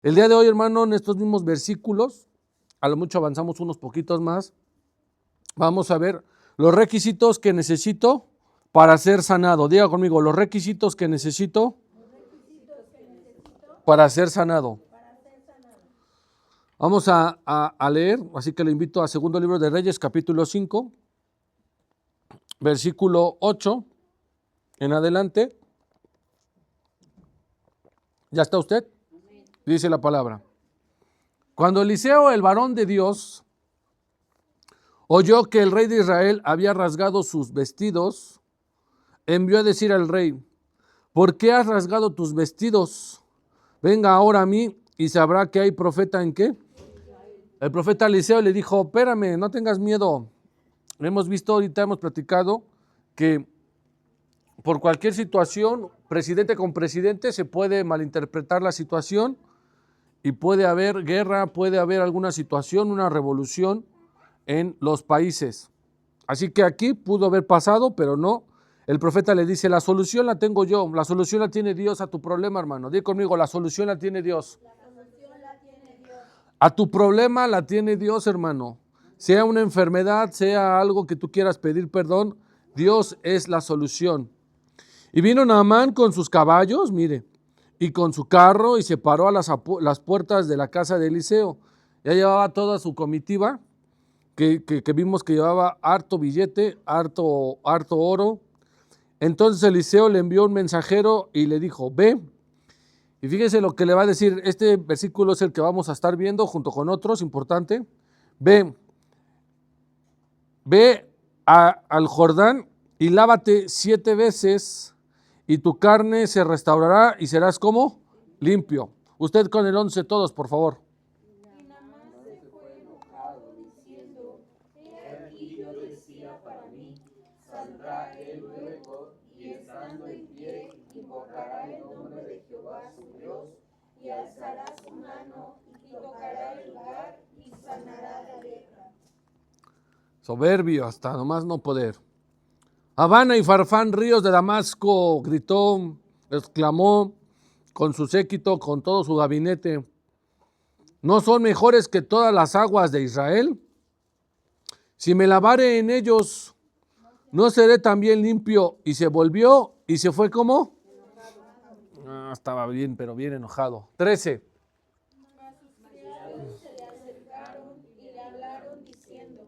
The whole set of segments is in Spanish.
El día de hoy, hermano, en estos mismos versículos, a lo mucho avanzamos unos poquitos más, vamos a ver los requisitos que necesito para ser sanado. Diga conmigo, los requisitos que necesito para ser sanado. Vamos a leer, así que le invito a segundo libro de Reyes, capítulo 5, versículo 8 en adelante. ¿Ya está usted? Dice la palabra. Cuando Eliseo, el varón de Dios, oyó que el rey de Israel había rasgado sus vestidos, envió a decir al rey: ¿por qué has rasgado tus vestidos? Venga ahora a mí y sabrá que hay profeta en qué. El profeta Eliseo le dijo: espérame, no tengas miedo. Hemos visto ahorita, hemos platicado que por cualquier situación, presidente con presidente, se puede malinterpretar la situación y puede haber guerra, puede haber alguna situación, una revolución en los países. Así que aquí pudo haber pasado, pero no. El profeta le dice: la solución la tengo yo, la solución la tiene Dios a tu problema, hermano. Di conmigo, la solución la tiene Dios. A tu problema la tiene Dios, hermano. Sea una enfermedad, sea algo que tú quieras pedir perdón, Dios es la solución. Y vino Naamán con sus caballos, mire, y con su carro, y se paró a las puertas de la casa de Eliseo. Ya llevaba toda su comitiva, que vimos que llevaba harto billete, harto oro. Entonces Eliseo le envió un mensajero y le dijo: ve. Y fíjese lo que le va a decir. Este versículo es el que vamos a estar viendo junto con otros, importante. Ve al Jordán y lávate 7 veces y tu carne se restaurará y serás como limpio. Usted con el 11 todos, por favor. Y Naamán se fue enojado, diciendo: he aquí yo decía para mí, saldrá él luego, y estando en pie, invocará el nombre de Jehová su Dios, y alzará su mano, y tocará el lugar, y sanará la lepra. Soberbio hasta nomás no poder. Habana y Farfán, ríos de Damasco, gritó, exclamó con su séquito, con todo su gabinete: ¿no son mejores que todas las aguas de Israel? Si me lavare en ellos, ¿no seré también limpio? Y se volvió y se fue como. Estaba bien, pero bien enojado. 13. Mas sus criados se le acercaron y le hablaron diciendo: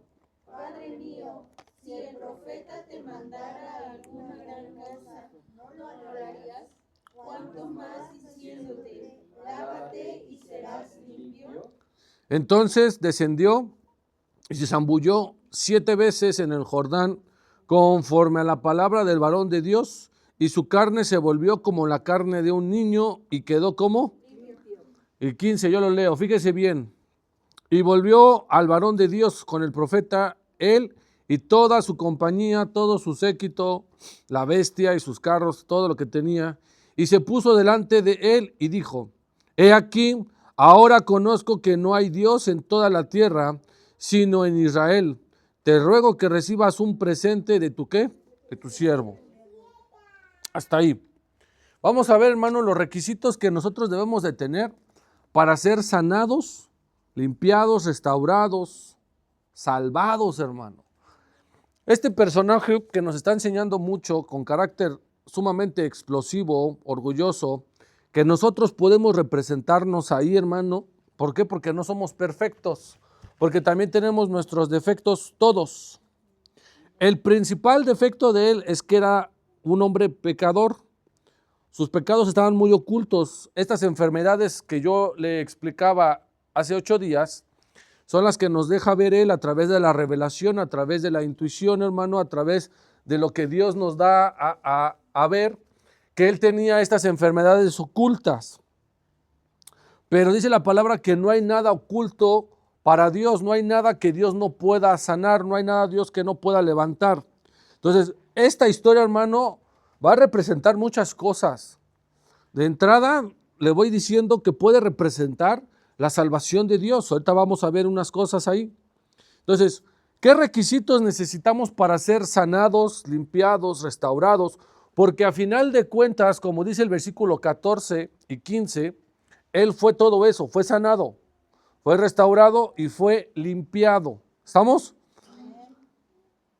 Padre mío, si el profeta te mandara alguna gran cosa, ¿no lo harías? ¿Cuánto más diciéndote: lávate y serás limpio? Entonces descendió y se zambulló 7 veces en el Jordán, conforme a la palabra del varón de Dios, y su carne se volvió como la carne de un niño y quedó como. El 15, yo lo leo, fíjese bien. Y volvió al varón de Dios con el profeta, él y toda su compañía, todo su séquito, la bestia y sus carros, todo lo que tenía, y se puso delante de él y dijo: he aquí, ahora conozco que no hay Dios en toda la tierra, sino en Israel. Te ruego que recibas un presente de tu ¿qué? De tu siervo. Hasta ahí. Vamos a ver, hermano, los requisitos que nosotros debemos de tener para ser sanados, limpiados, restaurados, salvados, hermano. Este personaje que nos está enseñando mucho, con carácter sumamente explosivo, orgulloso, que nosotros podemos representarnos ahí, hermano. ¿Por qué? Porque no somos perfectos, porque también tenemos nuestros defectos todos. El principal defecto de él es que era un hombre pecador. Sus pecados estaban muy ocultos. Estas enfermedades que yo le explicaba hace 8 días son las que nos deja ver él a través de la revelación, a través de la intuición, hermano, a través de lo que Dios nos da a ver, que él tenía estas enfermedades ocultas. Pero dice la palabra que no hay nada oculto para Dios, no hay nada que Dios no pueda sanar, no hay nada Dios que no pueda levantar. Entonces, esta historia, hermano, va a representar muchas cosas. De entrada, le voy diciendo que puede representar la salvación de Dios. Ahorita vamos a ver unas cosas ahí. Entonces, ¿qué requisitos necesitamos para ser sanados, limpiados, restaurados? Porque a final de cuentas, como dice el versículo 14 y 15, él fue todo eso, fue sanado, fue restaurado y fue limpiado. ¿Estamos?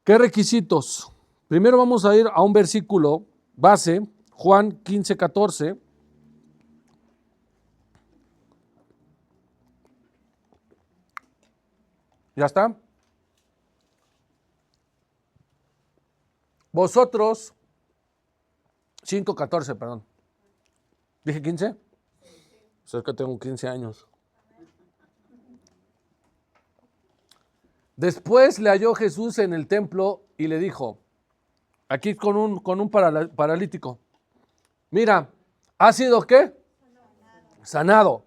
¿Qué requisitos? Primero vamos a ir a un versículo base, Juan 15:14. ¿Ya está? Vosotros, 5:14, perdón. ¿Dije 15? Pues es que tengo 15 años. Después le halló Jesús en el templo y le dijo, aquí con un paralítico, mira, ¿has sido qué? Sanado.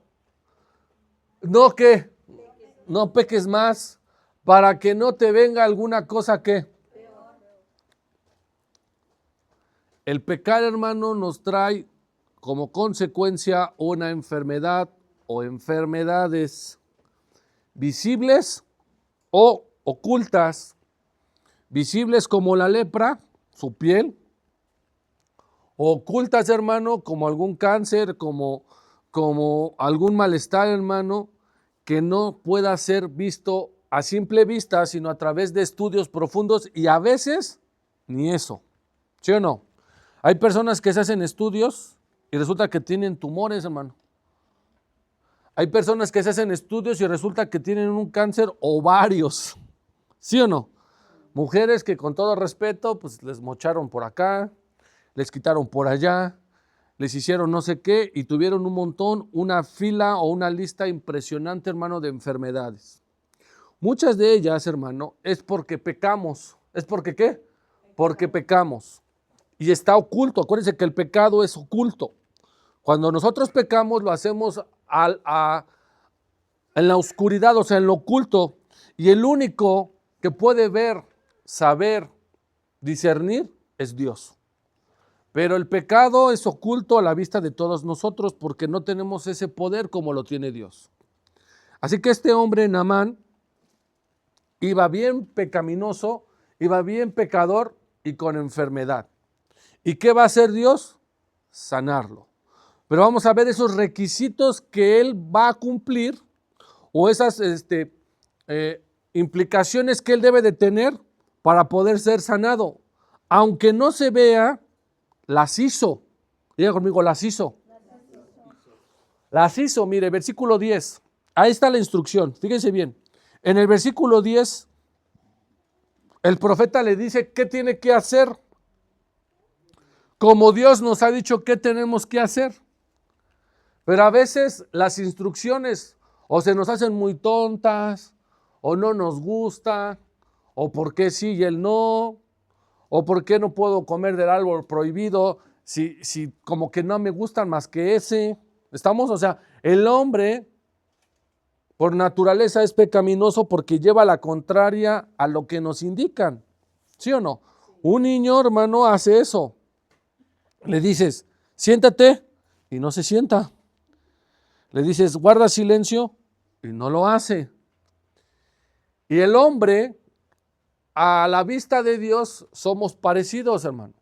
No que, no peques más, para que no te venga alguna cosa que. El pecar, hermano, nos trae como consecuencia una enfermedad o enfermedades visibles o ocultas, visibles como la lepra, su piel, ocultas, hermano, como algún cáncer, como algún malestar, hermano, que no pueda ser visto a simple vista, sino a través de estudios profundos y a veces ni eso. ¿Sí o no? Hay personas que se hacen estudios y resulta que tienen tumores, hermano. Hay personas que se hacen estudios y resulta que tienen un cáncer o varios. ¿Sí o no? Mujeres que con todo respeto, pues les mocharon por acá, les quitaron por allá, les hicieron no sé qué y tuvieron un montón, una fila o una lista impresionante, hermano, de enfermedades. Muchas de ellas, hermano, es porque pecamos. ¿Es porque qué? Porque pecamos. Y está oculto. Acuérdense que el pecado es oculto. Cuando nosotros pecamos, lo hacemos en la oscuridad, o sea, en lo oculto. Y el único que puede ver, saber, discernir es Dios. Pero el pecado es oculto a la vista de todos nosotros porque no tenemos ese poder como lo tiene Dios. Así que este hombre, Naamán, iba bien pecaminoso, iba bien pecador y con enfermedad. ¿Y qué va a hacer Dios? Sanarlo. Pero vamos a ver esos requisitos que él va a cumplir o esas implicaciones que él debe de tener para poder ser sanado. Aunque no se vea, las hizo. Diga conmigo, las hizo. Las hizo, mire, versículo 10. Ahí está la instrucción, fíjense bien. En el versículo 10, el profeta le dice qué tiene que hacer. Como Dios nos ha dicho qué tenemos que hacer. Pero a veces las instrucciones o se nos hacen muy tontas, o no nos gusta, o por qué sí y él no, o por qué no puedo comer del árbol prohibido si como que no me gustan más que ese. ¿Estamos? O sea, el hombre por naturaleza es pecaminoso porque lleva la contraria a lo que nos indican. ¿Sí o no? Un niño, hermano, hace eso. Le dices, siéntate, y no se sienta. Le dices, guarda silencio, y no lo hace. Y el hombre, a la vista de Dios, somos parecidos, hermano.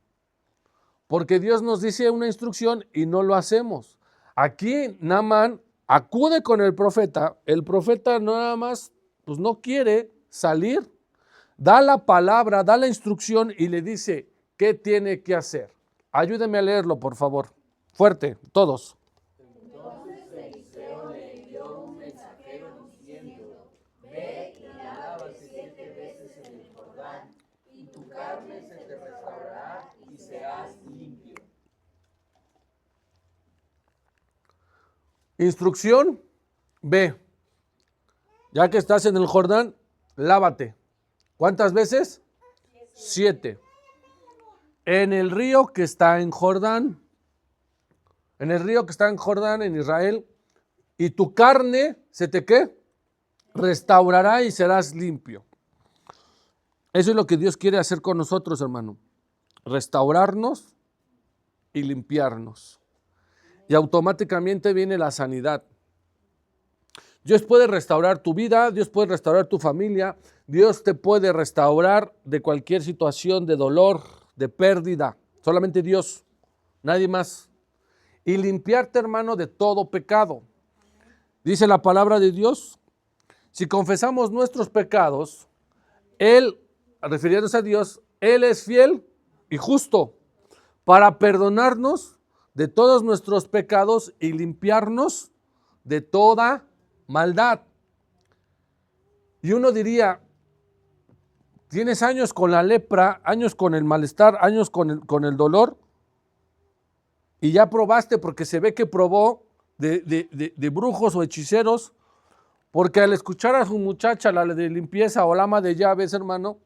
Porque Dios nos dice una instrucción y no lo hacemos. Aquí Naamán acude con el profeta nada más, pues no quiere salir, da la palabra, da la instrucción y le dice, ¿qué tiene que hacer? Ayúdenme a leerlo, por favor. Fuerte, todos. Entonces Eliseo le envió un mensajero diciendo, ve y lávate 7 veces en el Jordán, y tu carne se te restaurará y serás limpio. Instrucción, ve. Ya que estás en el Jordán, lávate. ¿Cuántas veces? 7. En el río que está en Jordán. En el río que está en Jordán, en Israel. Y tu carne, ¿se te qué? Restaurará y serás limpio. Eso es lo que Dios quiere hacer con nosotros, hermano. Restaurarnos y limpiarnos. Y automáticamente viene la sanidad. Dios puede restaurar tu vida, Dios puede restaurar tu familia, Dios te puede restaurar de cualquier situación de dolor, de pérdida. Solamente Dios, nadie más. Y limpiarte, hermano, de todo pecado. Dice la palabra de Dios, si confesamos nuestros pecados, Él, refiriéndose a Dios, Él es fiel y justo para perdonarnos de todos nuestros pecados y limpiarnos de toda maldad. Y uno diría, tienes años con la lepra, años con el malestar, años con el dolor, y ya probaste, porque se ve que probó de brujos o hechiceros, porque al escuchar a su muchacha, la de limpieza o la ama de llaves, hermano,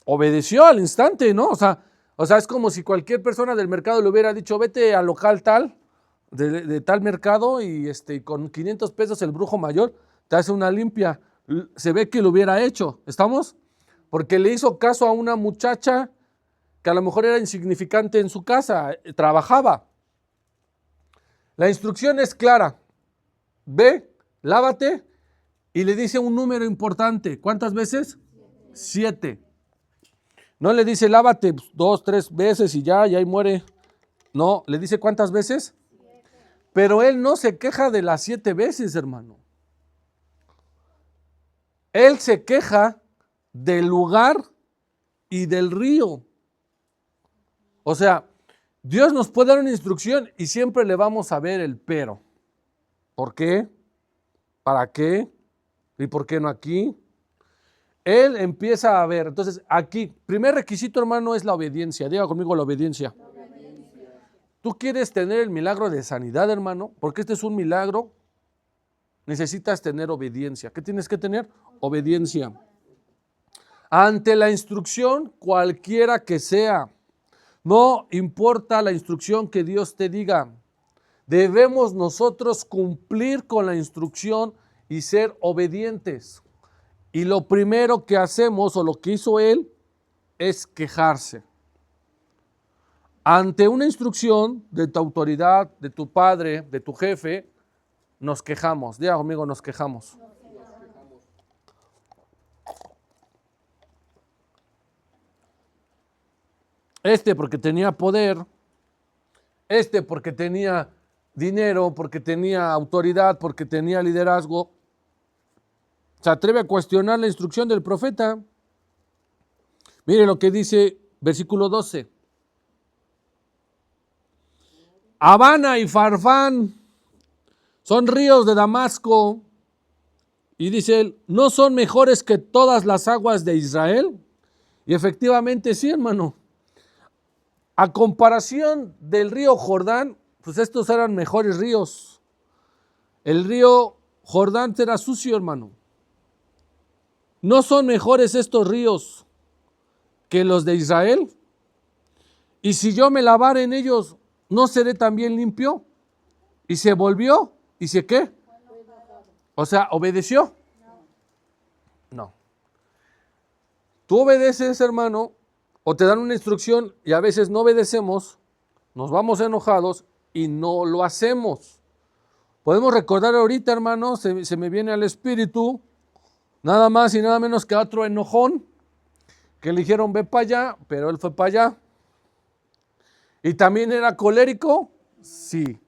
obedeció al instante, ¿no? O sea, es como si cualquier persona del mercado le hubiera dicho, vete al local tal, de tal mercado, y con 500 pesos el brujo mayor te hace una limpia. Se ve que lo hubiera hecho, ¿estamos? Porque le hizo caso a una muchacha que a lo mejor era insignificante en su casa, trabajaba. La instrucción es clara. Ve, lávate, y le dice un número importante. ¿Cuántas veces? 7. No le dice lávate 2, 3 veces y ya ahí muere. No, le dice ¿cuántas veces? 7. Pero él no se queja de las 7 veces, hermano. Él se queja del lugar y del río. O sea, Dios nos puede dar una instrucción y siempre le vamos a ver el pero. ¿Por qué? ¿Para qué? ¿Y por qué no aquí? Él empieza a ver. Entonces, aquí, primer requisito, hermano, es la obediencia. Diga conmigo la obediencia. ¿Tú quieres tener el milagro de sanidad, hermano? Porque este es un milagro. Necesitas tener obediencia. ¿Qué tienes que tener? Obediencia. Ante la instrucción, cualquiera que sea, no importa la instrucción que Dios te diga, debemos nosotros cumplir con la instrucción y ser obedientes. Y lo primero que hacemos, o lo que hizo él, es quejarse. Ante una instrucción de tu autoridad, de tu padre, de tu jefe, nos quejamos. Diga conmigo, nos quejamos. Porque tenía poder, porque tenía dinero, porque tenía autoridad, porque tenía liderazgo, se atreve a cuestionar la instrucción del profeta. Mire lo que dice versículo 12. Habana y Farfán son ríos de Damasco, y dice él, ¿no son mejores que todas las aguas de Israel? Y efectivamente sí, hermano. A comparación del río Jordán, pues estos eran mejores ríos. El río Jordán era sucio, hermano. ¿No son mejores estos ríos que los de Israel? Y si yo me lavare en ellos, ¿no seré también limpio? Y se volvió, ¿y se qué? O sea, ¿obedeció? No. Tú obedeces, hermano, o te dan una instrucción y a veces no obedecemos, nos vamos enojados y no lo hacemos. Podemos recordar ahorita, hermano, se me viene al espíritu, nada más y nada menos que otro enojón, que le dijeron ve para allá, pero él fue para allá. ¿Y también era colérico? Sí.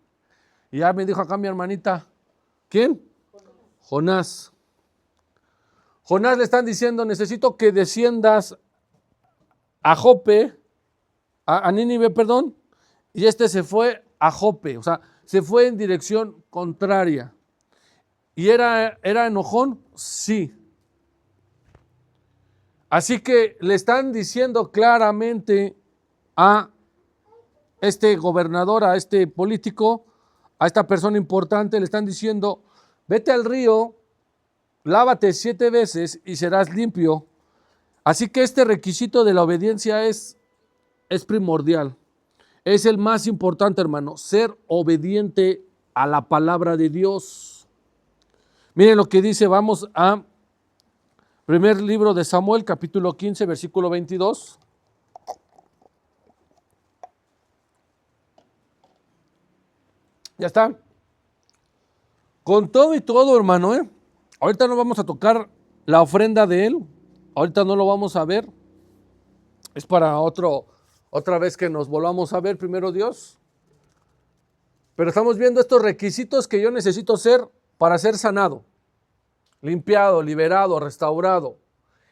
Y ya me dijo acá mi hermanita, ¿quién? Jonás. Jonás le están diciendo, necesito que desciendas a Jope, a Nínive, perdón, y se fue a Jope, o sea, se fue en dirección contraria. ¿Y era enojón? Sí. Así que le están diciendo claramente a este gobernador, a este político, a esta persona importante, le están diciendo, vete al río, lávate 7 veces y serás limpio. Así que este requisito de la obediencia es primordial. Es el más importante, hermano, ser obediente a la palabra de Dios. Miren lo que dice, vamos a primer libro de Samuel, capítulo 15, versículo 22. Ya está. Con todo y todo, hermano, ahorita no vamos a tocar la ofrenda de él. Ahorita no lo vamos a ver. Es para otra vez que nos volvamos a ver, primero Dios. Pero estamos viendo estos requisitos que yo necesito ser para ser sanado, limpiado, liberado, restaurado.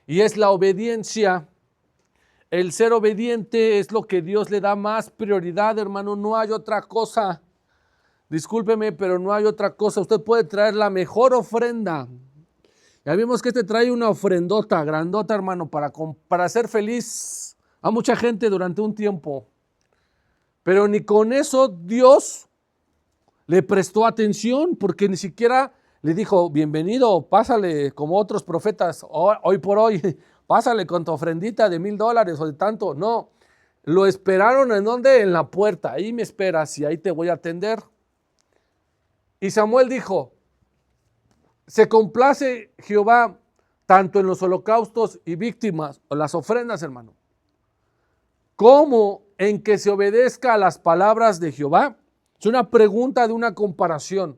Y es la obediencia. El ser obediente es lo que Dios le da más prioridad, hermano. No hay otra cosa. Discúlpeme, pero no hay otra cosa. Usted puede traer la mejor ofrenda. Ya vimos que este trae una ofrendota, grandota, hermano, para ser feliz a mucha gente durante un tiempo. Pero ni con eso Dios le prestó atención, porque ni siquiera le dijo, bienvenido, pásale como otros profetas, hoy por hoy, pásale con tu ofrendita de $1,000 o de tanto. No, lo esperaron ¿en dónde? En la puerta. Ahí me esperas y ahí te voy a atender. Y Samuel dijo, se complace Jehová tanto en los holocaustos y víctimas, o las ofrendas, hermano, como en que se obedezca a las palabras de Jehová. Es una pregunta de una comparación.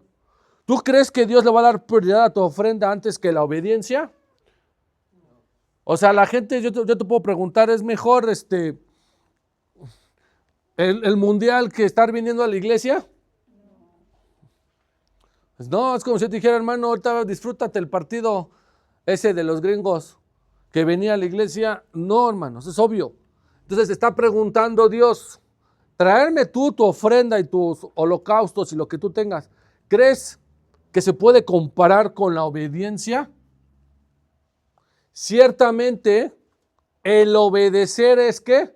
¿Tú crees que Dios le va a dar prioridad a tu ofrenda antes que la obediencia? O sea, la gente, yo te puedo preguntar, ¿es mejor el mundial que estar viniendo a la iglesia? Pues no, es como si te dijera, hermano, ahorita disfrútate el partido ese de los gringos que venía a la iglesia. No, hermanos, es obvio. Entonces está preguntando Dios, traerme tú tu ofrenda y tus holocaustos y lo que tú tengas, ¿crees que se puede comparar con la obediencia? Ciertamente, el obedecer es ¿qué?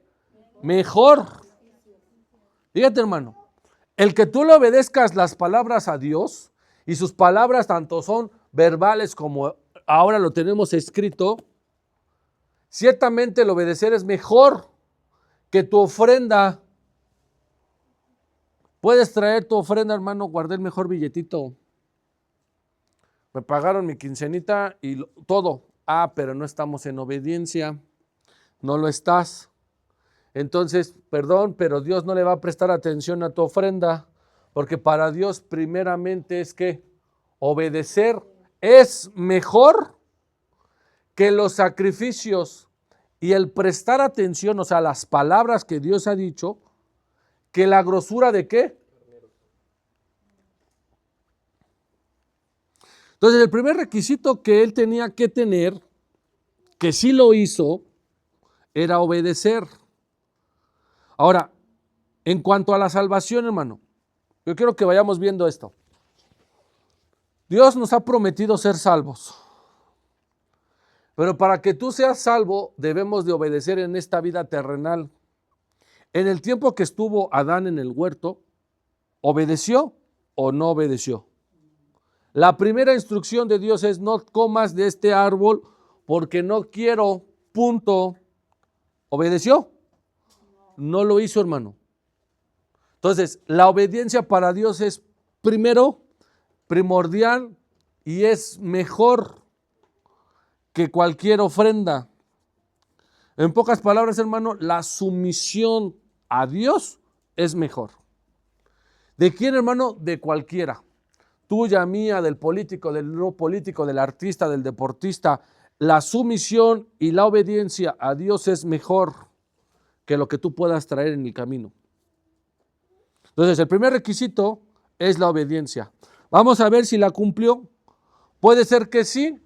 Mejor. Fíjate, hermano, el que tú le obedezcas las palabras a Dios, y sus palabras tanto son verbales como ahora lo tenemos escrito, ciertamente el obedecer es mejor que tu ofrenda. Puedes traer tu ofrenda, hermano, guardé el mejor billetito. Me pagaron mi quincenita y todo. Pero no estamos en obediencia. No lo estás. Entonces, perdón, pero Dios no le va a prestar atención a tu ofrenda, porque para Dios primeramente es que obedecer es mejor que los sacrificios y el prestar atención, o sea, las palabras que Dios ha dicho, que la grosura de ¿qué? Entonces, el primer requisito que él tenía que tener, que sí lo hizo, era obedecer. Ahora, en cuanto a la salvación, hermano, yo quiero que vayamos viendo esto. Dios nos ha prometido ser salvos. Pero para que tú seas salvo, debemos de obedecer en esta vida terrenal. En el tiempo que estuvo Adán en el huerto, ¿obedeció o no obedeció? La primera instrucción de Dios es no comas de este árbol porque no quiero, punto. ¿Obedeció? No lo hizo, hermano. Entonces, la obediencia para Dios es primero, primordial y es mejor que cualquier ofrenda. En pocas palabras, hermano, la sumisión a Dios es mejor. ¿De quién, hermano? De cualquiera. Tuya, mía, del político, del no político, del artista, del deportista. La sumisión y la obediencia a Dios es mejor que lo que tú puedas traer en el camino. Entonces, el primer requisito es la obediencia. Vamos a ver si la cumplió. Puede ser que sí,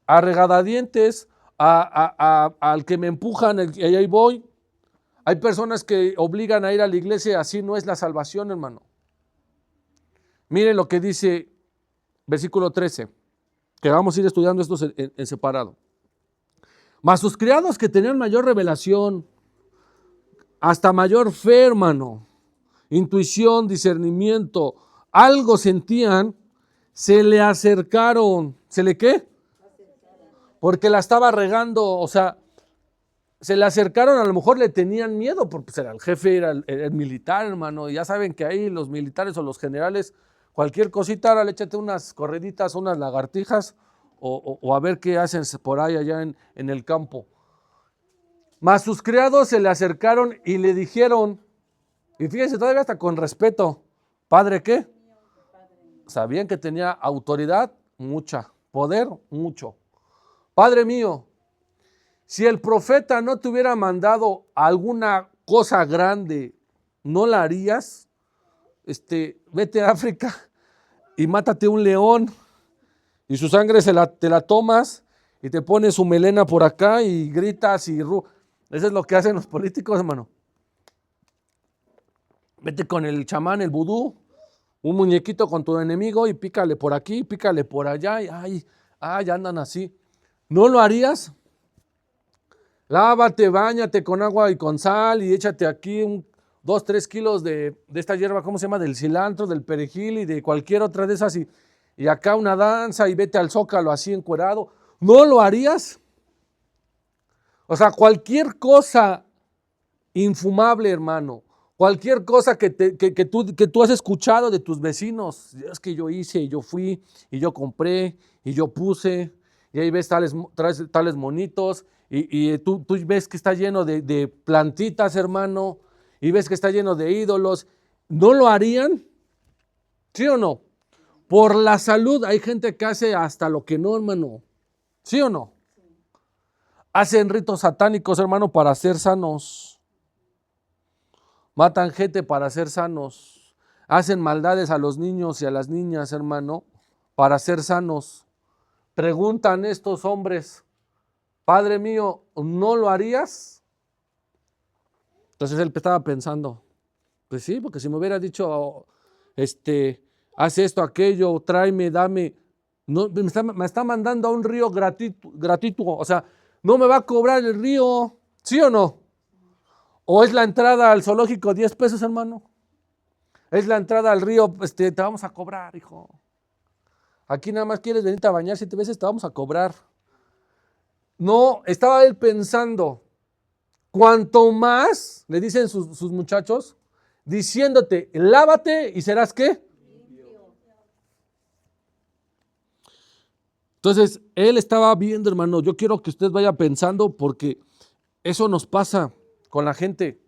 a regadadientes, al que me empujan, y ahí voy. Hay personas que obligan a ir a la iglesia, así no es la salvación, hermano. Miren lo que dice versículo 13, que vamos a ir estudiando esto en separado. Mas sus criados que tenían mayor revelación, hasta mayor fe, hermano, intuición, discernimiento, algo sentían, se le acercaron. ¿Se le qué? Porque la estaba regando, o sea, se le acercaron, a lo mejor le tenían miedo, porque pues, era el jefe, era el militar, hermano, y ya saben que ahí los militares o los generales, cualquier cosita, ahora le échate unas correditas, unas lagartijas, o a ver qué hacen por ahí allá en el campo. Mas sus criados se le acercaron y le dijeron, y fíjense todavía hasta con respeto, ¿padre qué? Sabían que tenía autoridad, mucha, poder, mucho. Padre mío, si el profeta no te hubiera mandado alguna cosa grande, ¿no la harías? Vete a África y mátate un león y su sangre te la tomas y te pones su melena por acá y gritas eso es lo que hacen los políticos, hermano. Vete con el chamán, el vudú, un muñequito con tu enemigo y pícale por aquí, pícale por allá y ay, andan así. ¿No lo harías? Lávate, báñate con agua y con sal y échate aquí 2, 3 kilos de esta hierba, ¿cómo se llama? Del cilantro, del perejil y de cualquier otra de esas y acá una danza y vete al Zócalo así encuerado. ¿No lo harías? O sea, cualquier cosa infumable, hermano, cualquier cosa que tú has escuchado de tus vecinos, es que yo hice, y yo fui, y yo compré, y yo puse, y ahí ves tales monitos, y tú ves que está lleno de plantitas, hermano, y ves que está lleno de ídolos. ¿No lo harían? ¿Sí o no? Por la salud hay gente que hace hasta lo que no, hermano. ¿Sí o no? Hacen ritos satánicos, hermano, para ser sanos. Matan gente para ser sanos. Hacen maldades a los niños y a las niñas, hermano, para ser sanos. Preguntan estos hombres, Padre mío, ¿no lo harías? Entonces él estaba pensando, pues sí, porque si me hubiera dicho, haz esto, aquello, tráeme, dame, no, me está mandando a un río gratuito, o sea, no me va a cobrar el río, ¿sí o no? ¿O es la entrada al zoológico 10 pesos, hermano? Es la entrada al río, te vamos a cobrar, hijo. Aquí nada más quieres venirte a bañar 7 veces, te vamos a cobrar. No, estaba él pensando, cuanto más, le dicen sus muchachos, diciéndote, lávate y serás ¿qué? Entonces, él estaba viendo, hermano, yo quiero que usted vaya pensando porque eso nos pasa con la gente.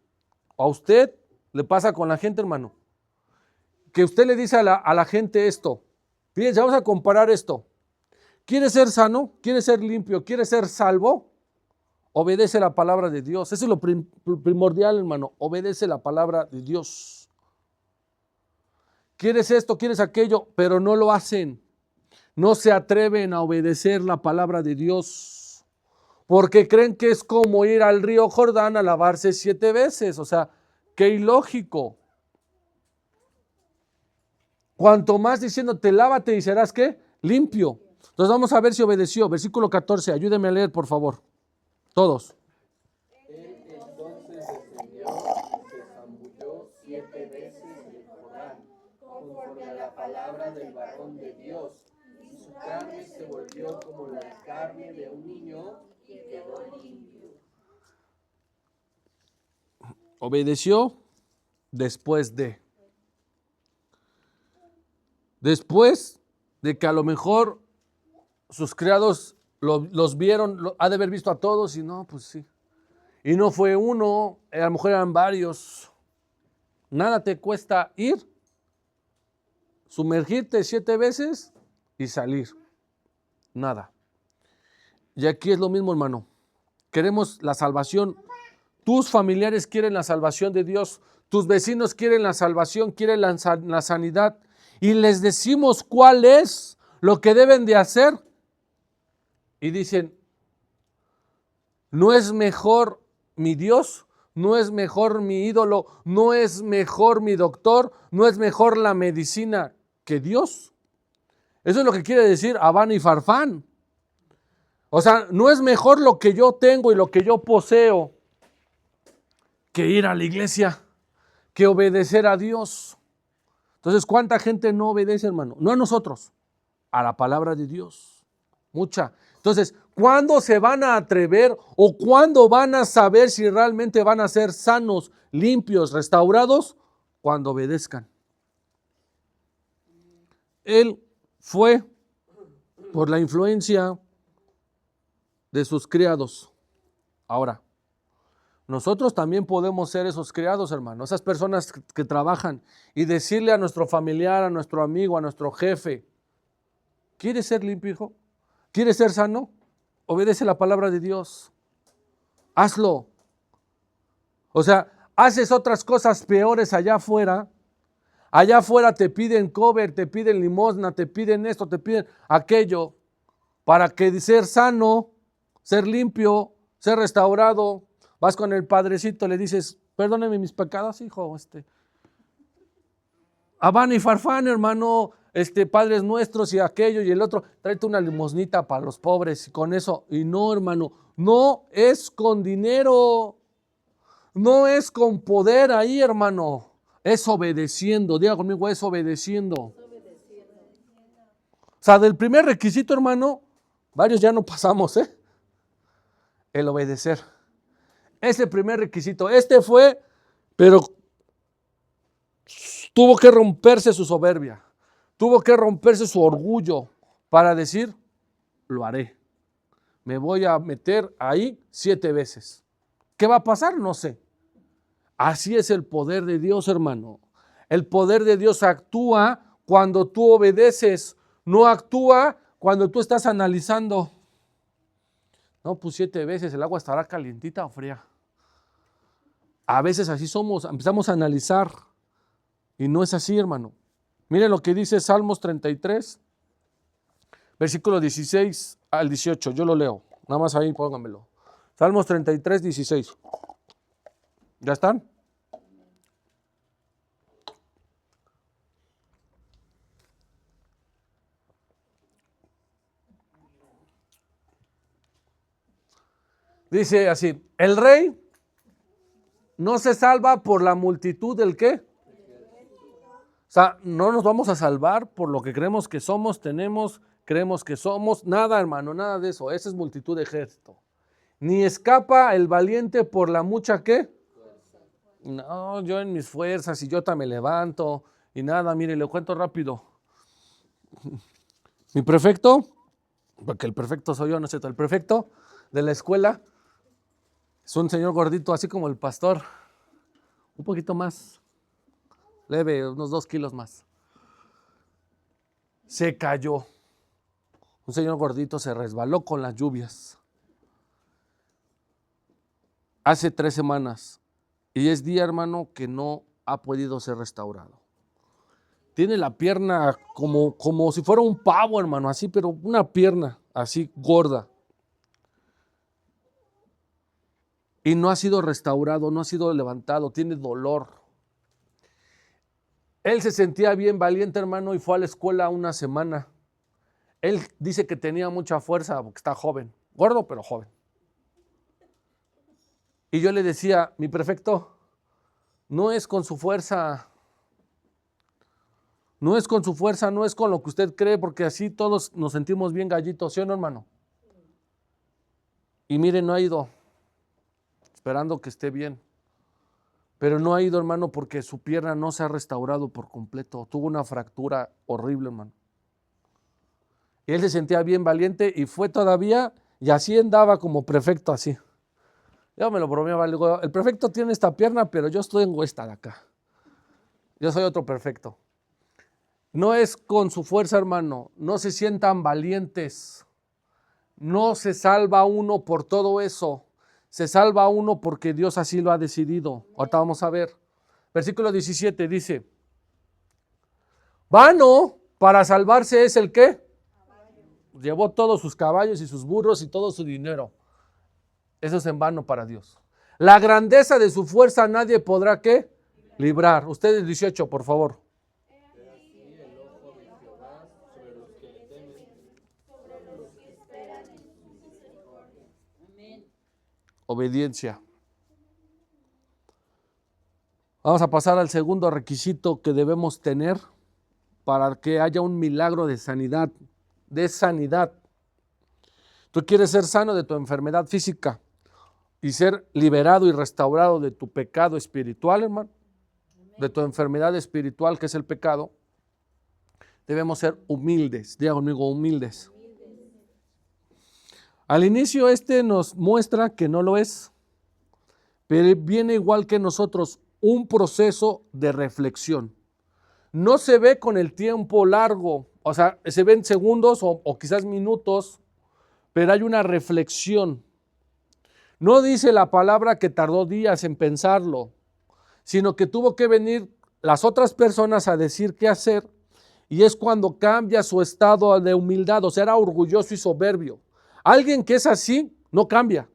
A usted le pasa con la gente, hermano. Que usted le dice a la gente esto. Fíjense, vamos a comparar esto. ¿Quieres ser sano? ¿Quieres ser limpio? ¿Quieres ser salvo? Obedece la palabra de Dios. Eso es lo primordial, hermano. Obedece la palabra de Dios. ¿Quieres esto? ¿Quieres aquello? Pero no lo hacen. No se atreven a obedecer la palabra de Dios. Porque creen que es como ir al río Jordán a lavarse 7 veces. O sea, qué ilógico. Cuanto más diciéndote, lávate y serás ¿qué? Limpio. Entonces vamos a ver si obedeció. Versículo 14, ayúdenme a leer, por favor. Todos. Él entonces descendió y se zambulló 7 veces en el Jordán, conforme a la palabra del varón de Dios, y su carne se volvió como la carne de un niño y quedó limpio. Obedeció después de. Después de que a lo mejor sus criados los vieron, ha de haber visto a todos y no, pues sí. Y no fue uno, a lo mejor eran varios. Nada te cuesta ir, sumergirte 7 veces y salir. Nada. Y aquí es lo mismo, hermano. Queremos la salvación. Tus familiares quieren la salvación de Dios. Tus vecinos quieren la salvación, quieren la sanidad. Y les decimos cuál es lo que deben de hacer. Y dicen, ¿no es mejor mi Dios? ¿No es mejor mi ídolo? ¿No es mejor mi doctor? ¿No es mejor la medicina que Dios? Eso es lo que quiere decir Abán y Farfán. O sea, no es mejor lo que yo tengo y lo que yo poseo que ir a la iglesia, que obedecer a Dios. Entonces, ¿cuánta gente no obedece, hermano? No a nosotros, a la palabra de Dios. Mucha. Entonces, ¿cuándo se van a atrever o cuándo van a saber si realmente van a ser sanos, limpios, restaurados? Cuando obedezcan. Él fue por la influencia de sus criados. Ahora, nosotros también podemos ser esos criados, hermano, esas personas que trabajan y decirle a nuestro familiar, a nuestro amigo, a nuestro jefe, ¿quieres ser limpio, hijo? ¿Quieres ser sano? Obedece la palabra de Dios. Hazlo. O sea, haces otras cosas peores allá afuera. Allá afuera te piden cover, te piden limosna, te piden esto, te piden aquello, para que ser sano, ser limpio, ser restaurado. Vas con el padrecito, le dices, perdóneme mis pecados, hijo, Habana y Farfán, hermano, Padres Nuestros y aquello y el otro, tráete una limosnita para los pobres y con eso. Y no, hermano, no es con dinero, no es con poder ahí, hermano, es obedeciendo. Diga conmigo, es obedeciendo. O sea, del primer requisito, hermano, varios ya no pasamos, el obedecer. Ese primer requisito, fue, pero tuvo que romperse su soberbia, tuvo que romperse su orgullo para decir, lo haré. Me voy a meter ahí 7 veces. ¿Qué va a pasar? No sé. Así es el poder de Dios, hermano. El poder de Dios actúa cuando tú obedeces, no actúa cuando tú estás analizando. No, pues 7 veces, el agua estará calientita o fría. A veces así somos, empezamos a analizar y no es así, hermano. Miren lo que dice Salmos 33, versículo 16 al 18, yo lo leo, nada más ahí pónganmelo. Salmos 33, 16. ¿Ya están? Dice así, el rey no se salva por la multitud del ¿qué? O sea, no nos vamos a salvar por lo que creemos que somos, tenemos, creemos que somos. Nada, hermano, nada de eso. Esa es multitud de ejército. Ni escapa el valiente por la mucha ¿qué? No, yo en mis fuerzas y yo también me levanto y nada, mire, le cuento rápido. Mi prefecto, porque el prefecto soy yo, no es cierto, el prefecto de la escuela es un señor gordito, así como el pastor, un poquito más leve, unos 2 kilos más. Se cayó. Un señor gordito se resbaló con las lluvias. Hace 3 semanas. Y es día, hermano, que no ha podido ser restaurado. Tiene la pierna como si fuera un pavo, hermano, así, pero una pierna así gorda. Y no ha sido restaurado, no ha sido levantado, tiene dolor. Él se sentía bien valiente, hermano, y fue a la escuela una semana. Él dice que tenía mucha fuerza porque está joven, gordo pero joven. Y yo le decía, mi prefecto, no es con su fuerza, no es con su fuerza, no es con lo que usted cree, porque así todos nos sentimos bien gallitos, ¿sí o no, hermano? Y mire, no ha ido, esperando que esté bien. Pero no ha ido, hermano, porque su pierna no se ha restaurado por completo. Tuvo una fractura horrible, hermano. Y él se sentía bien valiente y fue todavía, y así andaba como prefecto, así. Yo me lo bromeaba, le digo, el prefecto tiene esta pierna, pero yo estoy en esta de acá. Yo soy otro perfecto. No es con su fuerza, hermano. No se sientan valientes. No se salva uno por todo eso. Se salva uno porque Dios así lo ha decidido. Ahorita vamos a ver. Versículo 17 dice, vano para salvarse es el ¿qué? Llevó todos sus caballos y sus burros y todo su dinero. Eso es en vano para Dios. La grandeza de su fuerza nadie podrá ¿qué? Librar. Ustedes 18, por favor. Obediencia. Vamos a pasar al segundo requisito que debemos tener para que haya un milagro de sanidad. De sanidad. Tú quieres ser sano de tu enfermedad física y ser liberado y restaurado de tu pecado espiritual, hermano, de tu enfermedad espiritual que es el pecado. Debemos ser humildes. Diga conmigo, humildes. Al inicio nos muestra que no lo es, pero viene igual que nosotros un proceso de reflexión. No se ve con el tiempo largo, o sea, se ven segundos o quizás minutos, pero hay una reflexión. No dice la palabra que tardó días en pensarlo, sino que tuvo que venir las otras personas a decir qué hacer, y es cuando cambia su estado de humildad, o sea, era orgulloso y soberbio. Alguien que es así no cambia,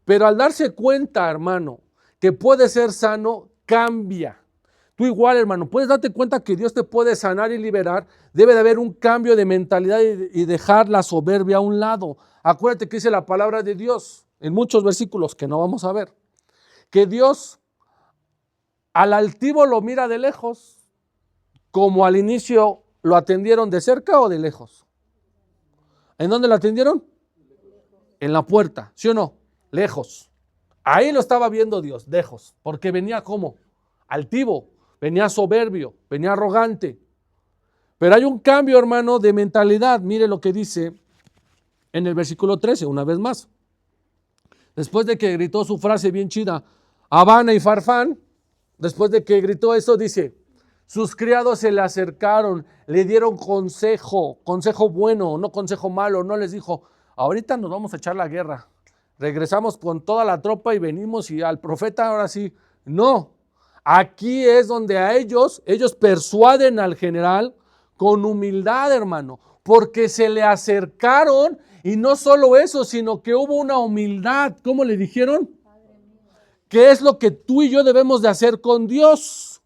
pero al darse cuenta, hermano, que puede ser sano, cambia. Tú igual, hermano, puedes darte cuenta que Dios te puede sanar y liberar. Debe de haber un cambio de mentalidad y dejar la soberbia a un lado. Acuérdate que dice la palabra de Dios en muchos versículos que no vamos a ver, que Dios al altivo lo mira de lejos, como al inicio lo atendieron de cerca o de lejos. ¿En dónde lo atendieron? En la puerta, ¿sí o no? Lejos. Ahí lo estaba viendo Dios, lejos, porque venía como altivo, venía soberbio, venía arrogante. Pero hay un cambio, hermano, de mentalidad. Mire lo que dice en el versículo 13, una vez más. Después de que gritó su frase bien chida, Habana y Farfán, después de que gritó eso, dice, sus criados se le acercaron, le dieron consejo bueno, no consejo malo, no les dijo, ahorita nos vamos a echar la guerra, regresamos con toda la tropa y venimos y al profeta ahora sí. No, aquí es donde a ellos persuaden al general con humildad, hermano, porque se le acercaron y no solo eso, sino que hubo una humildad. ¿Cómo le dijeron? ¿Qué es lo que tú y yo debemos de hacer con Dios?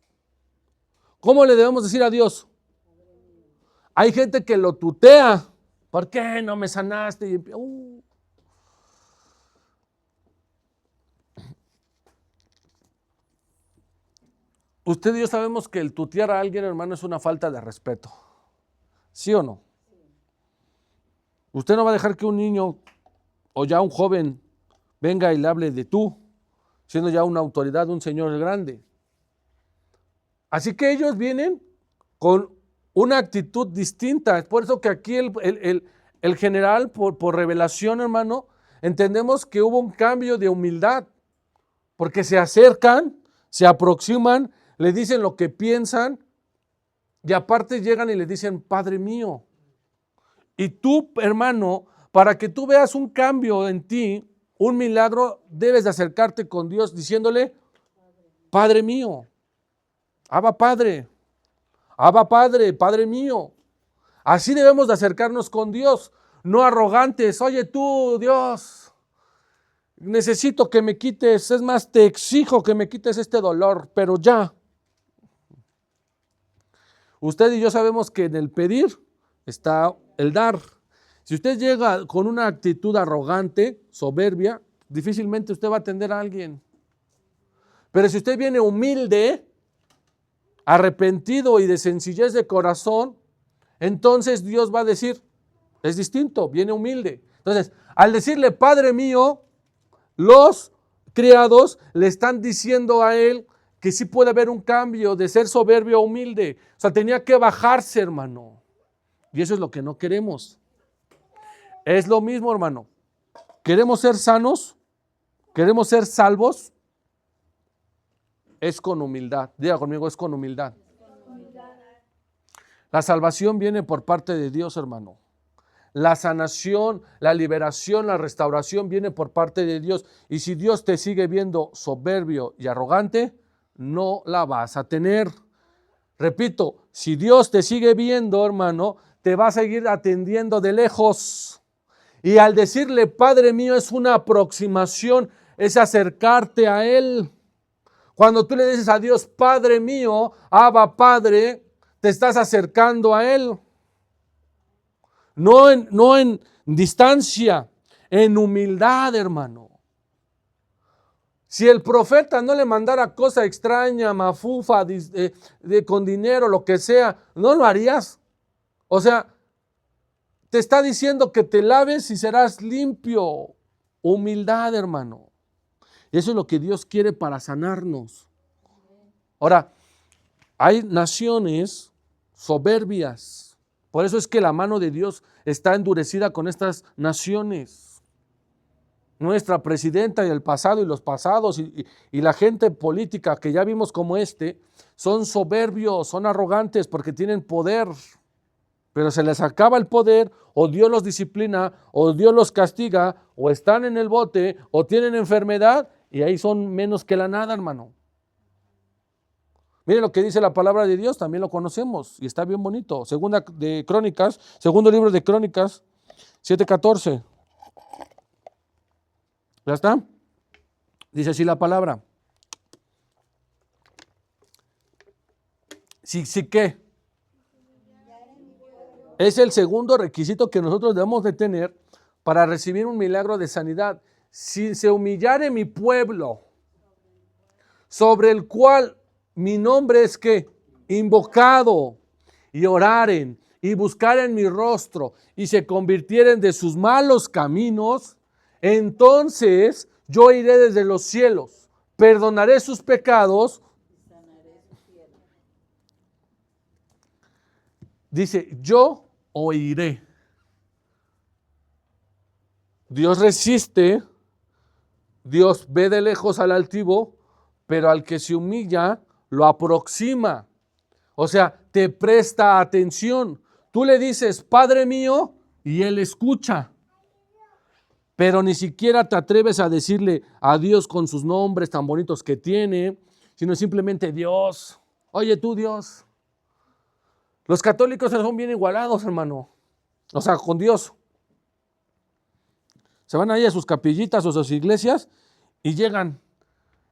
¿Cómo le debemos decir a Dios? Hay gente que lo tutea. ¿Por qué no me sanaste? Usted y yo sabemos que el tutear a alguien, hermano, es una falta de respeto. ¿Sí o no? Usted no va a dejar que un niño o ya un joven venga y le hable de tú, siendo ya una autoridad, un señor grande. Así que ellos vienen con una actitud distinta. Es por eso que aquí el general, por revelación, hermano, entendemos que hubo un cambio de humildad, porque se acercan, se aproximan, le dicen lo que piensan, y aparte llegan y le dicen, Padre mío. Y tú, hermano, para que tú veas un cambio en ti, un milagro, debes de acercarte con Dios diciéndole, Padre mío, Abba Padre, Padre mío. Así debemos de acercarnos con Dios, no arrogantes. Oye tú, Dios, necesito que me quites, es más, te exijo que me quites este dolor, pero ya. Usted y yo sabemos que en el pedir está el dar. Si usted llega con una actitud arrogante, soberbia, difícilmente usted va a atender a alguien. Pero si usted viene humilde, arrepentido y de sencillez de corazón, entonces Dios va a decir, es distinto, viene humilde. Entonces, al decirle, Padre mío, los criados le están diciendo a él que sí puede haber un cambio de ser soberbio a humilde. O sea, tenía que bajarse, hermano. Y eso es lo que no queremos. Es lo mismo, hermano. ¿Queremos ser sanos? ¿Queremos ser salvos? Es con humildad. Diga conmigo, es con humildad. La salvación viene por parte de Dios, hermano. La sanación, la liberación, la restauración viene por parte de Dios. Y si Dios te sigue viendo soberbio y arrogante, no la vas a tener. Repito, si Dios te sigue viendo, hermano, te va a seguir atendiendo de lejos. Y al decirle, Padre mío, es una aproximación, es acercarte a Él. Cuando tú le dices a Dios, Padre mío, Abba Padre, te estás acercando a Él. No en distancia, en humildad, hermano. Si el profeta no le mandara cosa extraña, mafufa, con dinero, lo que sea, ¿no lo harías? O sea, te está diciendo que te laves y serás limpio. Humildad, hermano. Y eso es lo que Dios quiere para sanarnos. Ahora, hay naciones soberbias. Por eso es que la mano de Dios está endurecida con estas naciones. Nuestra presidenta y el pasado y los pasados y la gente política que ya vimos como son soberbios, son arrogantes porque tienen poder. Pero se les acaba el poder, o Dios los disciplina, o Dios los castiga, o están en el bote, o tienen enfermedad, y ahí son menos que la nada, hermano. Mire lo que dice la palabra de Dios, también lo conocemos y está bien bonito. Segundo libro de Crónicas, 7:14. ¿Ya está? Dice así la palabra. Sí, ¿qué? Es el segundo requisito que nosotros debemos de tener para recibir un milagro de sanidad. Si se humillare mi pueblo, sobre el cual mi nombre es que invocado, y oraren y buscaren mi rostro y se convirtieren de sus malos caminos, entonces yo iré desde los cielos, perdonaré sus pecados. Dice, yo oiré. Dios resiste, Dios ve de lejos al altivo, pero al que se humilla lo aproxima. O sea, te presta atención. Tú le dices, Padre mío, y Él escucha. Pero ni siquiera te atreves a decirle a Dios con sus nombres tan bonitos que tiene, sino simplemente Dios. Oye tú, Dios. Los católicos son bien igualados, hermano. O sea, con Dios. Se van ahí a sus capillitas o sus iglesias y llegan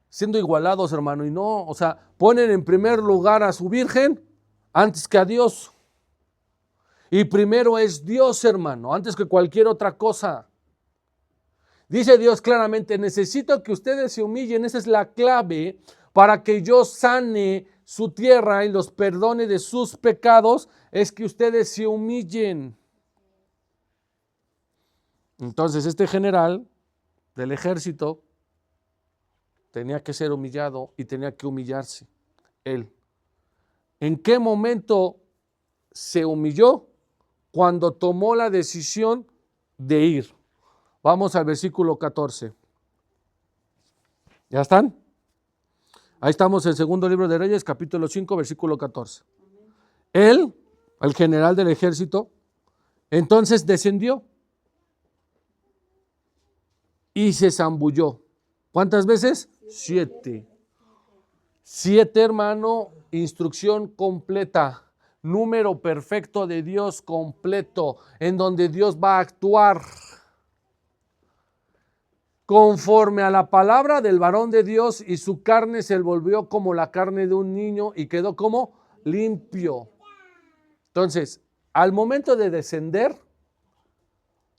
siendo igualados, hermano. Y no, o sea, ponen en primer lugar a su Virgen antes que a Dios. Y primero es Dios, hermano, antes que cualquier otra cosa. Dice Dios claramente, necesito que ustedes se humillen. Esa es la clave para que yo sane su tierra y los perdone de sus pecados, es que ustedes se humillen. Entonces este general del ejército tenía que ser humillado y tenía que humillarse él. ¿En qué momento se humilló? Cuando tomó la decisión de ir. Vamos al versículo 14. ¿Ya están? Ahí estamos en el segundo libro de Reyes, capítulo 5, versículo 14. Él, el general del ejército, entonces descendió y se zambulló. ¿Cuántas veces? 7. 7, hermano, instrucción completa. Número perfecto de Dios completo, en donde Dios va a actuar conforme a la palabra del varón de Dios, y su carne se volvió como la carne de un niño y quedó como limpio. Entonces, al momento de descender,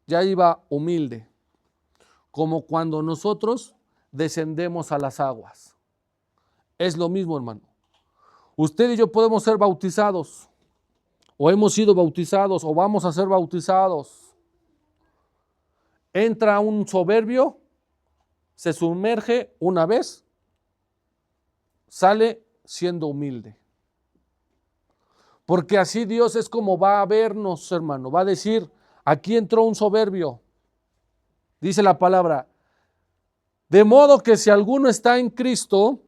ya iba humilde, como cuando nosotros descendemos a las aguas. Es lo mismo, hermano. Usted y yo podemos ser bautizados, o hemos sido bautizados, o vamos a ser bautizados. Entra un soberbio, se sumerge una vez, sale siendo humilde. Porque así Dios es como va a vernos, hermano. Va a decir, aquí entró un soberbio. Dice la palabra, de modo que si alguno está en Cristo,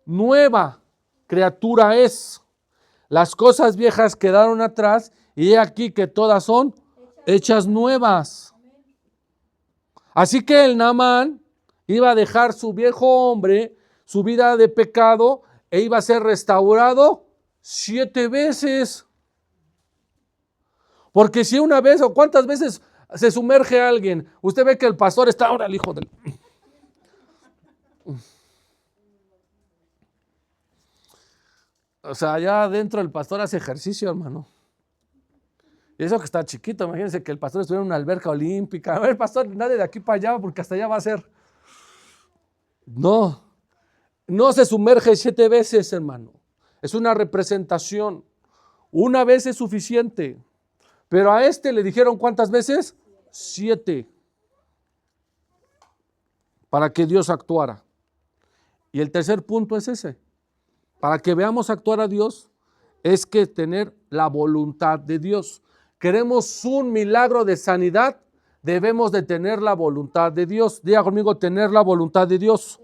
nueva criatura es. Las cosas viejas quedaron atrás y he aquí que todas son hechas nuevas. Así que el Naamán iba a dejar su viejo hombre, su vida de pecado, e iba a ser restaurado 7 veces. Porque si una vez o cuántas veces se sumerge alguien, usted ve que el pastor está ahora el hijo del... O sea, allá adentro el pastor hace ejercicio, hermano. Y eso que está chiquito, imagínense que el pastor estuviera en una alberca olímpica. A ver, pastor, nadie de aquí para allá, porque hasta allá va a ser. No se sumerge 7 veces, hermano. Es una representación. Una vez es suficiente. Pero a este le dijeron ¿cuántas veces? 7. Para que Dios actuara. Y el tercer punto es ese. Para que veamos actuar a Dios, es que tener la voluntad de Dios. Queremos un milagro de sanidad, debemos de tener la voluntad de Dios. Diga conmigo, tener la voluntad de Dios.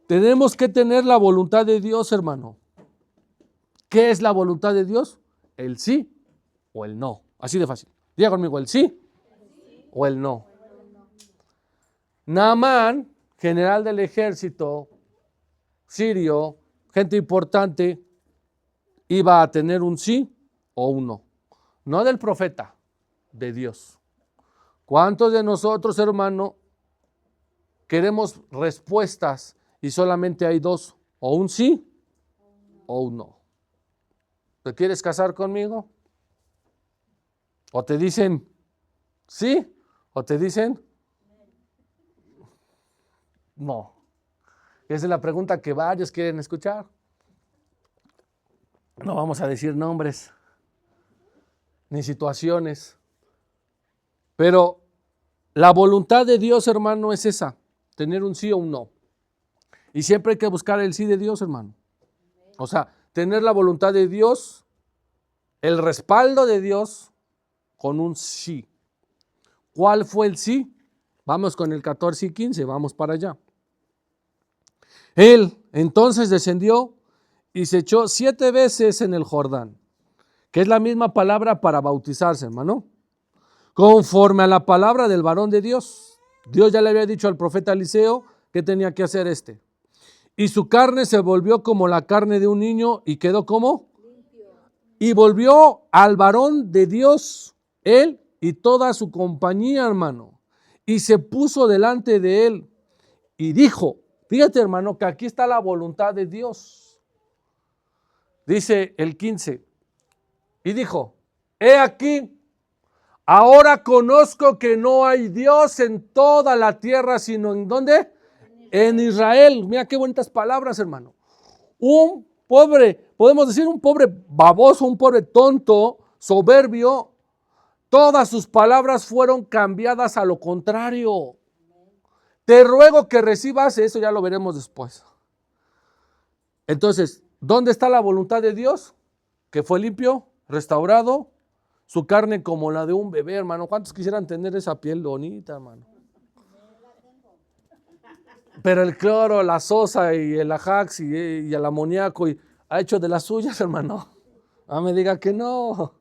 Tenemos que tener la voluntad de Dios, hermano. ¿Qué es la voluntad de Dios? El sí o el no. Así de fácil. Diga conmigo, el sí o el no. Naamán, general del ejército, sirio, gente importante, iba a tener un sí o un no. No del profeta, de Dios. ¿Cuántos de nosotros, hermano, queremos respuestas y solamente hay dos? O un sí o un no. ¿Te quieres casar conmigo? O te dicen sí o te dicen no. Esa es la pregunta que varios quieren escuchar. No vamos a decir nombres ni situaciones, pero la voluntad de Dios, hermano, es esa, tener un sí o un no. Y siempre hay que buscar el sí de Dios, hermano. O sea, tener la voluntad de Dios, el respaldo de Dios con un sí. ¿Cuál fue el sí? Vamos con el 14 y 15, vamos para allá. Él entonces descendió y se echó 7 veces en el Jordán, que es la misma palabra para bautizarse, hermano, conforme a la palabra del varón de Dios. Dios ya le había dicho al profeta Eliseo que tenía que hacer este. Y su carne se volvió como la carne de un niño y quedó como limpio. Y volvió al varón de Dios, él y toda su compañía, hermano, y se puso delante de él y dijo, fíjate, hermano, que aquí está la voluntad de Dios. Dice el 15, y dijo, he aquí, ahora conozco que no hay Dios en toda la tierra, sino ¿en dónde? En Israel. Mira qué bonitas palabras, hermano. Un pobre, podemos decir un pobre baboso, un pobre tonto, soberbio, todas sus palabras fueron cambiadas a lo contrario. Te ruego que recibas, eso ya lo veremos después. Entonces, ¿dónde está la voluntad de Dios? Que fue limpio, restaurado, su carne como la de un bebé, hermano. ¿Cuántos quisieran tener esa piel bonita, hermano? Pero el cloro, la sosa y el ajax y el amoníaco ha hecho de las suyas, hermano. No me diga que no.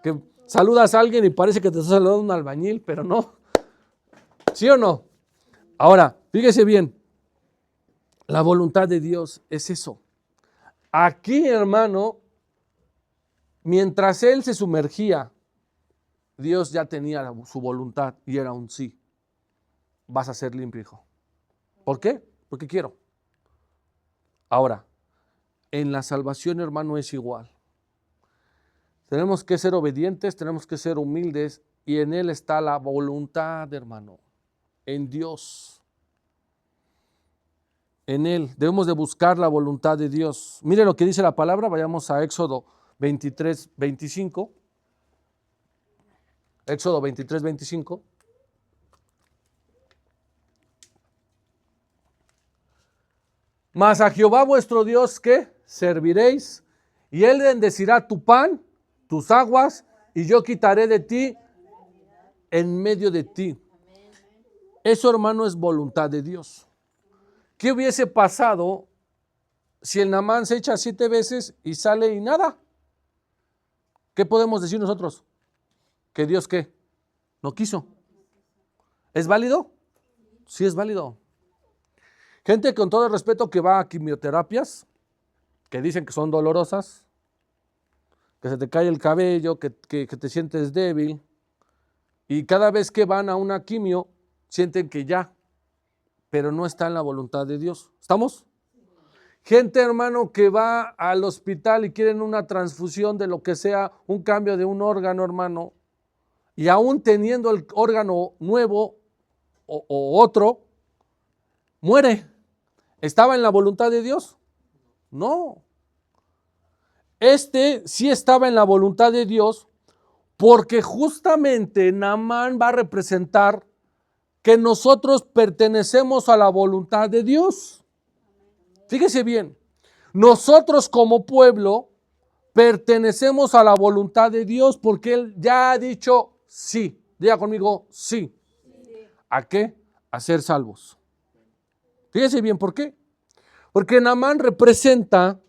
Que saludas a alguien y parece que te está saludando un albañil, pero no. ¿Sí o no? Ahora, fíjese bien. La voluntad de Dios es eso. Aquí, hermano, mientras él se sumergía, Dios ya tenía su voluntad y era un sí. Vas a ser limpio, hijo. ¿Por qué? Porque quiero. Ahora, en la salvación, hermano, es igual. Tenemos que ser obedientes, tenemos que ser humildes y en Él está la voluntad, hermano. En Dios. En Él. Debemos de buscar la voluntad de Dios. Mire lo que dice la palabra. Vayamos a Éxodo 23, 25. Éxodo 23, 25. Mas a Jehová vuestro Dios, ¿qué? Serviréis, y Él bendecirá tu pan, tus aguas, y yo quitaré de ti en medio de ti. Eso, hermano, es voluntad de Dios. ¿Qué hubiese pasado si el Naamán se echa 7 veces y sale y nada? ¿Qué podemos decir nosotros? ¿Que Dios qué? No quiso. ¿Es válido? Sí, es válido. Gente con todo el respeto que va a quimioterapias, que dicen que son dolorosas, que se te cae el cabello, que te sientes débil, y cada vez que van a una quimio, sienten que ya, pero no está en la voluntad de Dios. ¿Estamos? Gente, hermano, que va al hospital y quieren una transfusión de lo que sea, un cambio de un órgano, hermano, y aún teniendo el órgano nuevo o otro, muere. ¿Estaba en la voluntad de Dios? No. Este sí estaba en la voluntad de Dios porque justamente Naamán va a representar que nosotros pertenecemos a la voluntad de Dios. Fíjese bien, nosotros como pueblo pertenecemos a la voluntad de Dios porque Él ya ha dicho sí. Diga conmigo, sí. ¿A qué? A ser salvos. Fíjese bien, ¿por qué? Porque Naamán representa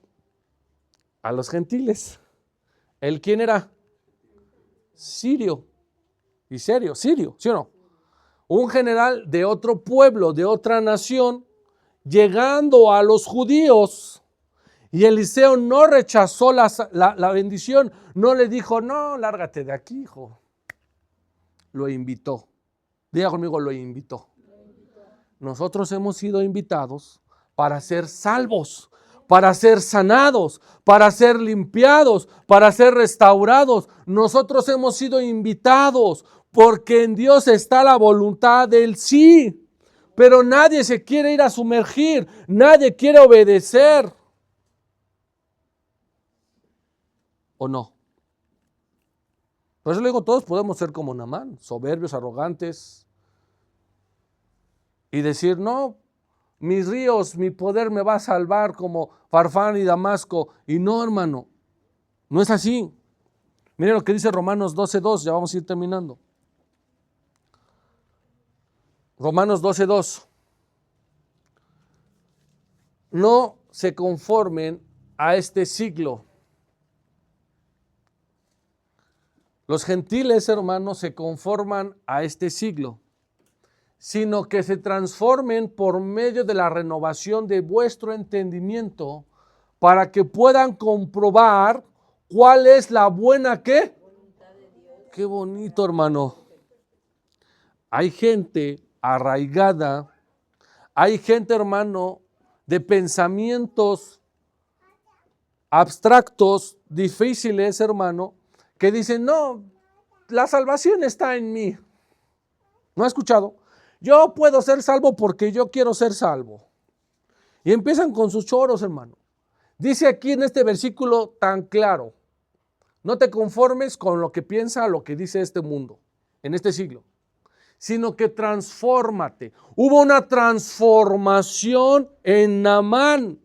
a los gentiles. ¿Él quién era? Sirio. Y serio, sirio, ¿sí o no? Un general de otro pueblo, de otra nación, llegando a los judíos. Y Eliseo no rechazó la bendición, no le dijo, no, lárgate de aquí, hijo. Lo invitó. Diga conmigo, lo invitó. Nosotros hemos sido invitados para ser salvos, para ser sanados, para ser limpiados, para ser restaurados. Nosotros hemos sido invitados porque en Dios está la voluntad del sí. Pero nadie se quiere ir a sumergir, nadie quiere obedecer. ¿O no? Por eso le digo, todos podemos ser como Naamán, soberbios, arrogantes, y decir, no, mis ríos, mi poder me va a salvar como Farfán y Damasco. Y no, hermano, no es así. Miren lo que dice Romanos 12:2, ya vamos a ir terminando. Romanos 12:2. No se conformen a este siglo. Los gentiles, hermanos, se conforman a este siglo, sino que se transformen por medio de la renovación de vuestro entendimiento para que puedan comprobar cuál es la buena ¿qué? Qué bonito, hermano. Hay gente arraigada, hay gente, hermano, de pensamientos abstractos, difíciles, hermano, que dicen, no, la salvación está en mí. ¿No ha escuchado? Yo puedo ser salvo porque yo quiero ser salvo. Y empiezan con sus choros, hermano. Dice aquí en este versículo tan claro, no te conformes con lo que piensa, lo que dice este mundo, en este siglo, sino que transfórmate. Hubo una transformación en Naamán.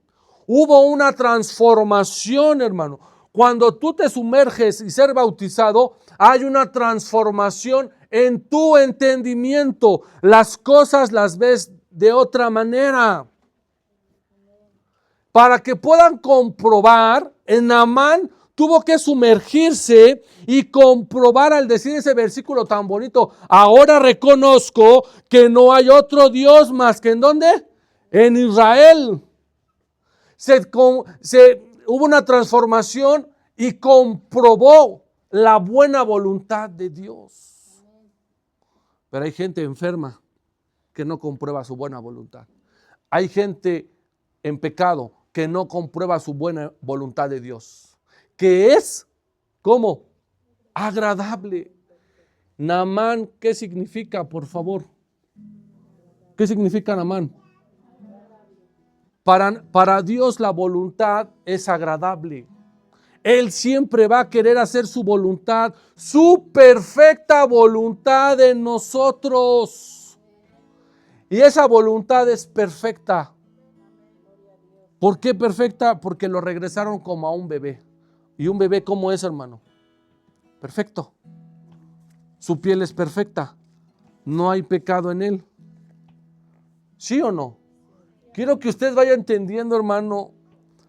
Hubo una transformación, hermano. Cuando tú te sumerges y ser bautizado, hay una transformación en tu entendimiento. Las cosas las ves de otra manera. Para que puedan comprobar, en Naamán tuvo que sumergirse y comprobar al decir ese versículo tan bonito. Ahora reconozco que no hay otro Dios más que ¿en dónde? En Israel. Hubo una transformación y comprobó la buena voluntad de Dios. Pero hay gente enferma que no comprueba su buena voluntad. Hay gente en pecado que no comprueba su buena voluntad de Dios, que es, ¿cómo? Agradable. Naamán, ¿qué significa, por favor? ¿Qué significa Naamán? Para Dios la voluntad es agradable. Él siempre va a querer hacer su voluntad, su perfecta voluntad en nosotros. Y esa voluntad es perfecta. ¿Por qué perfecta? Porque lo regresaron como a un bebé. ¿Y un bebé cómo es, hermano? Perfecto. Su piel es perfecta. No hay pecado en él. ¿Sí o no? Quiero que usted vaya entendiendo, hermano,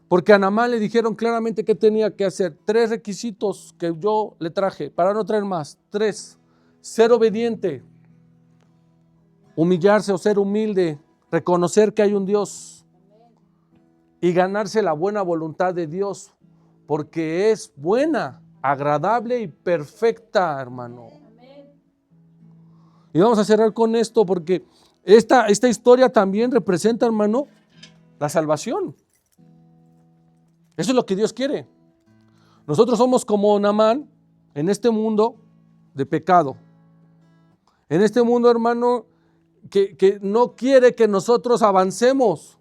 porque a Naamán le dijeron claramente qué tenía que hacer. 3 requisitos que yo le traje, para no traer más. 3. Ser obediente, humillarse o ser humilde, reconocer que hay un Dios y ganarse la buena voluntad de Dios, porque es buena, agradable y perfecta, hermano. Y vamos a cerrar con esto porque esta historia también representa, hermano, la salvación. Eso es lo que Dios quiere. Nosotros somos como Naamán en este mundo de pecado. En este mundo, hermano, que no quiere que nosotros avancemos.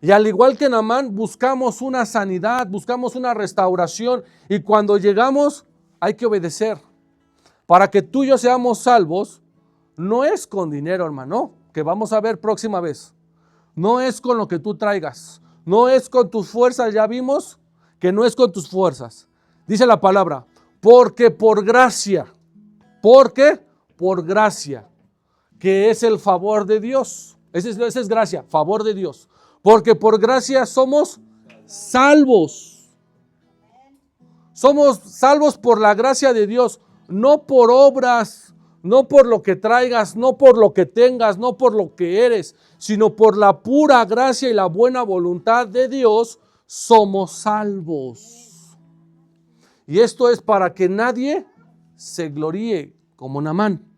Y al igual que Naamán, buscamos una sanidad, buscamos una restauración. Y cuando llegamos, hay que obedecer. Para que tú y yo seamos salvos, no es con dinero, hermano, que vamos a ver próxima vez. No es con lo que tú traigas. No es con tus fuerzas, ya vimos que no es con tus fuerzas. Dice la palabra, porque por gracia. ¿Por qué? Por gracia, que es el favor de Dios. Esa es gracia, favor de Dios. Porque por gracia somos salvos. Somos salvos por la gracia de Dios, no por obras, no por lo que traigas, no por lo que tengas, no por lo que eres, sino por la pura gracia y la buena voluntad de Dios, somos salvos. Y esto es para que nadie se gloríe como Naamán.